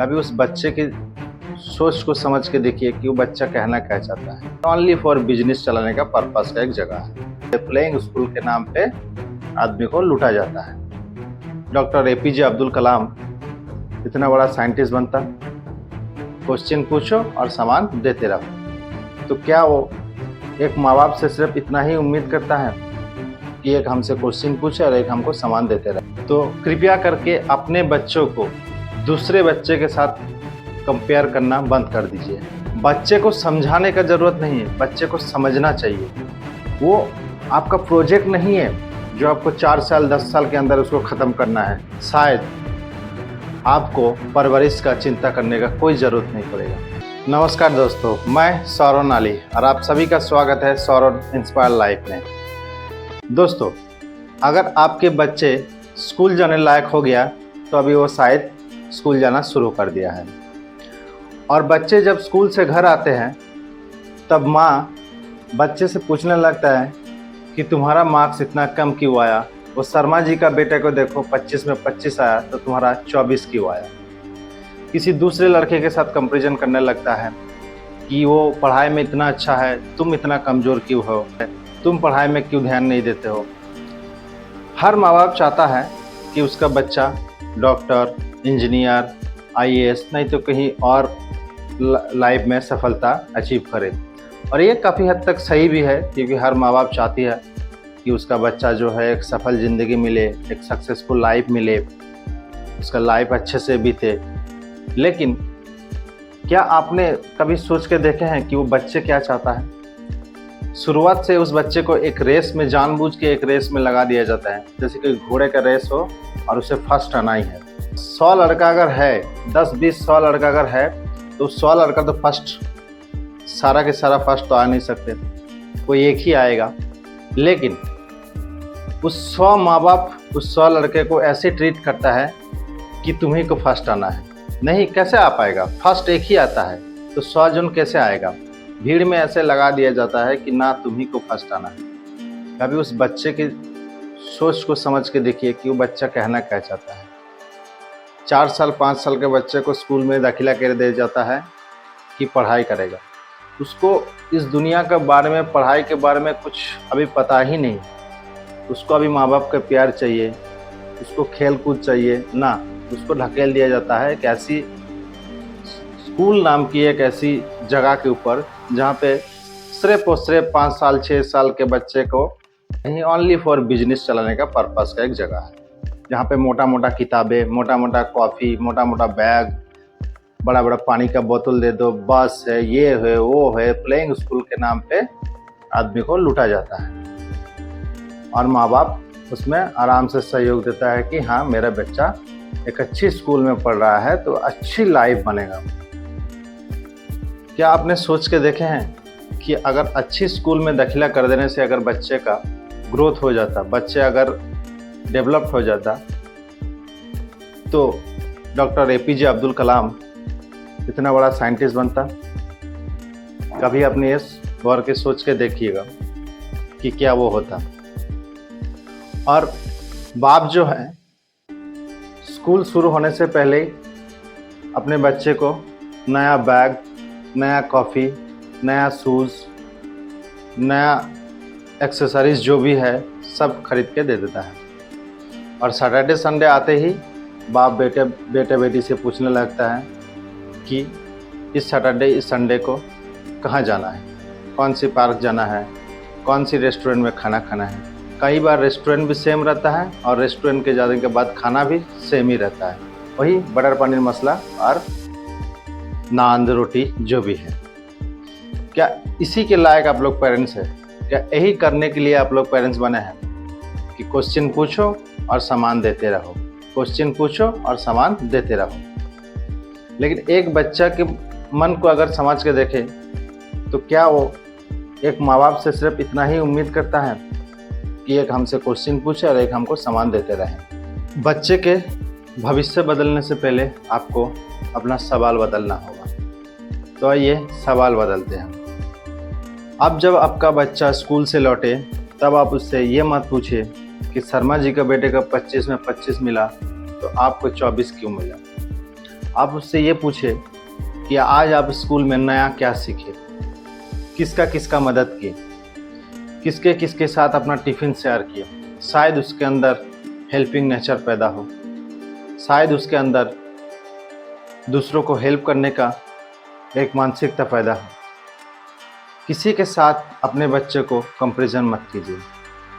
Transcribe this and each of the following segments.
कभी उस बच्चे की सोच को समझ के देखिए कि वो बच्चा कहना क्या चाहता है। ओनली फॉर बिजनेस चलाने का पर्पस का एक जगह है। प्लेइंग स्कूल के नाम पे आदमी को लूटा जाता है। डॉक्टर एपीजे अब्दुल कलाम इतना बड़ा साइंटिस्ट बनता, क्वेश्चन पूछो और सामान देते रहो। तो क्या वो एक माँ बाप से सिर्फ इतना ही उम्मीद करता है कि एक हमसे क्वेश्चन पूछे और एक हमको सामान देते रहे? तो कृपया करके अपने बच्चों को दूसरे बच्चे के साथ कंपेयर करना बंद कर दीजिए। बच्चे को समझाने का ज़रूरत नहीं है, बच्चे को समझना चाहिए। वो आपका प्रोजेक्ट नहीं है जो आपको 4 साल 10 साल के अंदर उसको ख़त्म करना है। शायद आपको परवरिश का चिंता करने का कोई ज़रूरत नहीं पड़ेगा। नमस्कार दोस्तों, मैं सौरभ नाली और आप सभी का स्वागत है सौरभ इंस्पायर लाइफ में। दोस्तों, अगर आपके बच्चे स्कूल जाने लायक हो गया तो अभी वो शायद स्कूल जाना शुरू कर दिया है। और बच्चे जब स्कूल से घर आते हैं तब माँ बच्चे से पूछने लगता है कि तुम्हारा मार्क्स इतना कम क्यों आया। वो शर्मा जी का बेटे को देखो 25 में 25 आया तो तुम्हारा 24 क्यों आया। किसी दूसरे लड़के के साथ कंपैरिजन करने लगता है कि वो पढ़ाई में इतना अच्छा है, तुम इतना कमज़ोर क्यों हो, तुम पढ़ाई में क्यों ध्यान नहीं देते हो। हर माँ बाप चाहता है कि उसका बच्चा डॉक्टर, इंजीनियर, आईएएस नहीं तो कहीं और लाइफ में सफलता अचीव करे। और ये काफ़ी हद तक सही भी है, क्योंकि हर माँ बाप चाहती है कि उसका बच्चा जो है एक सफल ज़िंदगी मिले, एक सक्सेसफुल लाइफ मिले, उसका लाइफ अच्छे से बीते। लेकिन क्या आपने कभी सोच के देखे हैं कि वो बच्चे क्या चाहता है? शुरुआत से उस बच्चे को एक रेस में जानबूझ के एक रेस में लगा दिया जाता है, जैसे कि घोड़े का रेस हो और उसे फर्स्ट आना ही है। 100 लड़का अगर है, 10-20-100 लड़का अगर है तो 100 लड़का तो फर्स्ट, सारा के सारा फर्स्ट तो आ नहीं सकते, कोई एक ही आएगा। लेकिन उस 100 माँ बाप उस 100 लड़के को ऐसे ट्रीट करता है कि तुम्ही को फर्स्ट आना है। नहीं, कैसे आ पाएगा? फर्स्ट एक ही आता है तो 100 जन कैसे आएगा? भीड़ में ऐसे लगा दिया जाता है कि ना तुम्ही को फर्स्ट आना है। कभी उस बच्चे की सोच को समझ के देखिए कि वो बच्चा कहना क्या चाहता है। 4 साल 5 साल के बच्चे को स्कूल में दाखिला कर दिया जाता है कि पढ़ाई करेगा। उसको इस दुनिया के बारे में, पढ़ाई के बारे में कुछ अभी पता ही नहीं। उसको अभी माँ बाप का प्यार चाहिए, उसको खेल कूद चाहिए ना। उसको ढकेल दिया जाता है एक ऐसी स्कूल नाम की एक ऐसी जगह के ऊपर जहाँ पे सिर्फ और सिर्फ 5 साल 6 साल के बच्चे को यही ओनली फॉर बिजनेस चलाने का पर्पस का एक जगह है, जहाँ पे मोटा मोटा किताबें, मोटा मोटा कॉफ़ी, मोटा मोटा बैग, बड़ा बड़ा पानी का बोतल दे दो, बस है, ये है, वो है। प्लेइंग स्कूल के नाम पे आदमी को लूटा जाता है और माँ बाप उसमें आराम से सहयोग देता है कि हाँ, मेरा बच्चा एक अच्छी स्कूल में पढ़ रहा है तो अच्छी लाइफ बनेगा। क्या आपने सोच के देखे हैं कि अगर अच्छी स्कूल में दाखिला कर देने से अगर बच्चे का ग्रोथ हो जाता, बच्चे अगर डेवलप्ड हो जाता, तो डॉक्टर एपीजे अब्दुल कलाम इतना बड़ा साइंटिस्ट बनता? कभी अपने इस गौर के सोच के देखिएगा कि क्या वो होता। और बाप जो है स्कूल शुरू होने से पहले अपने बच्चे को नया बैग, नया कॉफ़ी, नया शूज़, नया एक्सेसरीज जो भी है सब खरीद के दे देता है। और सैटरडे संडे आते ही बाप बेटे बेटी से पूछने लगता है कि इस सैटरडे इस संडे को कहाँ जाना है, कौन सी पार्क जाना है, कौन सी रेस्टोरेंट में खाना खाना है। कई बार रेस्टोरेंट भी सेम रहता है और रेस्टोरेंट के जाने के बाद खाना भी सेम ही रहता है, वही बटर पनीर मसाला और नान रोटी जो भी है। क्या इसी के लायक आप लोग पेरेंट्स हैं? क्या यही करने के लिए आप लोग पेरेंट्स बने हैं कि क्वेश्चन पूछो और सामान देते रहो, क्वेश्चन पूछो और सामान देते रहो? लेकिन एक बच्चा के मन को अगर समझ के देखे तो क्या वो एक माँ बाप से सिर्फ इतना ही उम्मीद करता है कि एक हमसे क्वेश्चन पूछे और एक हमको सामान देते रहे? बच्चे के भविष्य बदलने से पहले आपको अपना सवाल बदलना होगा। तो आइए सवाल बदलते हैं। अब जब आपका बच्चा स्कूल से लौटे तब आप उससे ये मत पूछिए कि शर्मा जी का बेटे का 25 में 25 मिला तो आपको 24 क्यों मिला। आप उससे ये पूछे कि आज आप स्कूल में नया क्या सीखे, किसका किसका मदद किए, किसके किसके साथ अपना टिफ़िन शेयर किया। शायद उसके अंदर हेल्पिंग नेचर पैदा हो, शायद उसके अंदर दूसरों को हेल्प करने का एक मानसिकता पैदा हो। किसी के साथ अपने बच्चे को कंपैरिजन मत कीजिए।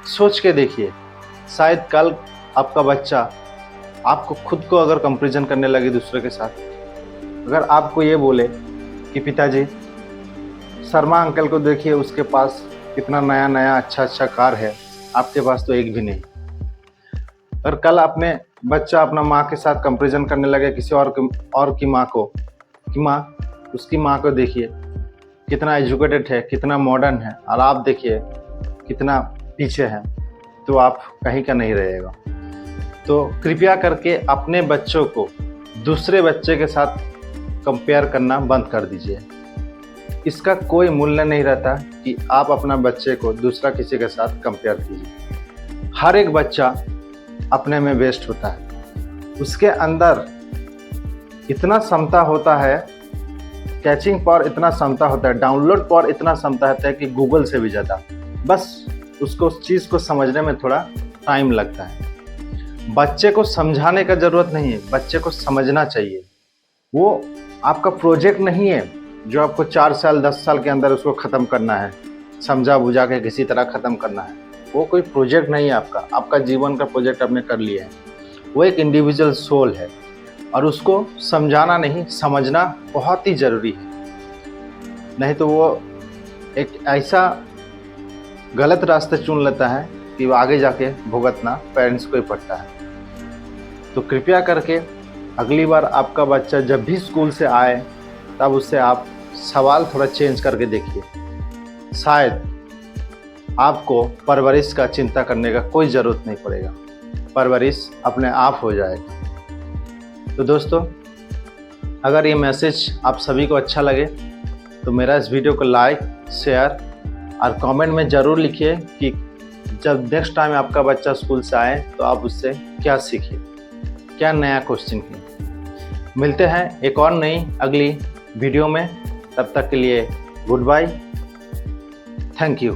सोच के देखिए, शायद कल आपका बच्चा आपको खुद को अगर कंपैरिजन करने लगे दूसरे के साथ, अगर आपको ये बोले कि पिताजी शर्मा अंकल को देखिए, उसके पास कितना नया नया अच्छा अच्छा कार है, आपके पास तो एक भी नहीं। अगर कल अपने बच्चा अपना माँ के साथ कंपैरिजन करने लगे किसी और की माँ को, कि माँ उसकी माँ को देखिए कितना एजुकेटेड है, कितना मॉडर्न है, और आप देखिए कितना पीछे है, तो आप कहीं का नहीं रहेगा। तो कृपया करके अपने बच्चों को दूसरे बच्चे के साथ कंपेयर करना बंद कर दीजिए। इसका कोई मूल्य नहीं रहता कि आप अपना बच्चे को दूसरा किसी के साथ कंपेयर कीजिए। हर एक बच्चा अपने में बेस्ट होता है, उसके अंदर इतना क्षमता होता है, कैचिंग पावर इतना क्षमता होता है, डाउनलोड पावर इतना क्षमता होता है कि गूगल से भी ज़्यादा। बस उसको उस चीज़ को समझने में थोड़ा टाइम लगता है। बच्चे को समझाने का ज़रूरत नहीं है, बच्चे को समझना चाहिए। वो आपका प्रोजेक्ट नहीं है जो आपको 4 साल 10 साल के अंदर उसको ख़त्म करना है, समझा बुझा के किसी तरह ख़त्म करना है। वो कोई प्रोजेक्ट नहीं है आपका जीवन का प्रोजेक्ट आपने कर लिया है। वो एक इंडिविजुअल सोल है और उसको समझाना नहीं, समझना बहुत ही ज़रूरी है। नहीं तो वो एक ऐसा गलत रास्ते चुन लेता है कि वो आगे जाके भुगतना पेरेंट्स को ही पड़ता है। तो कृपया करके अगली बार आपका बच्चा जब भी स्कूल से आए, तब उससे आप सवाल थोड़ा चेंज करके देखिए। शायद आपको परवरिश का चिंता करने का कोई ज़रूरत नहीं पड़ेगा, परवरिश अपने आप हो जाएगा। तो दोस्तों, अगर ये मैसेज आप सभी को अच्छा लगे तो मेरा इस वीडियो को लाइक, शेयर और कमेंट में ज़रूर लिखिए कि जब नेक्स्ट टाइम आपका बच्चा स्कूल से आए तो आप उससे क्या सीखे, क्या नया क्वेश्चन किए। मिलते हैं एक और नई अगली वीडियो में, तब तक के लिए गुड बाय, थैंक यू।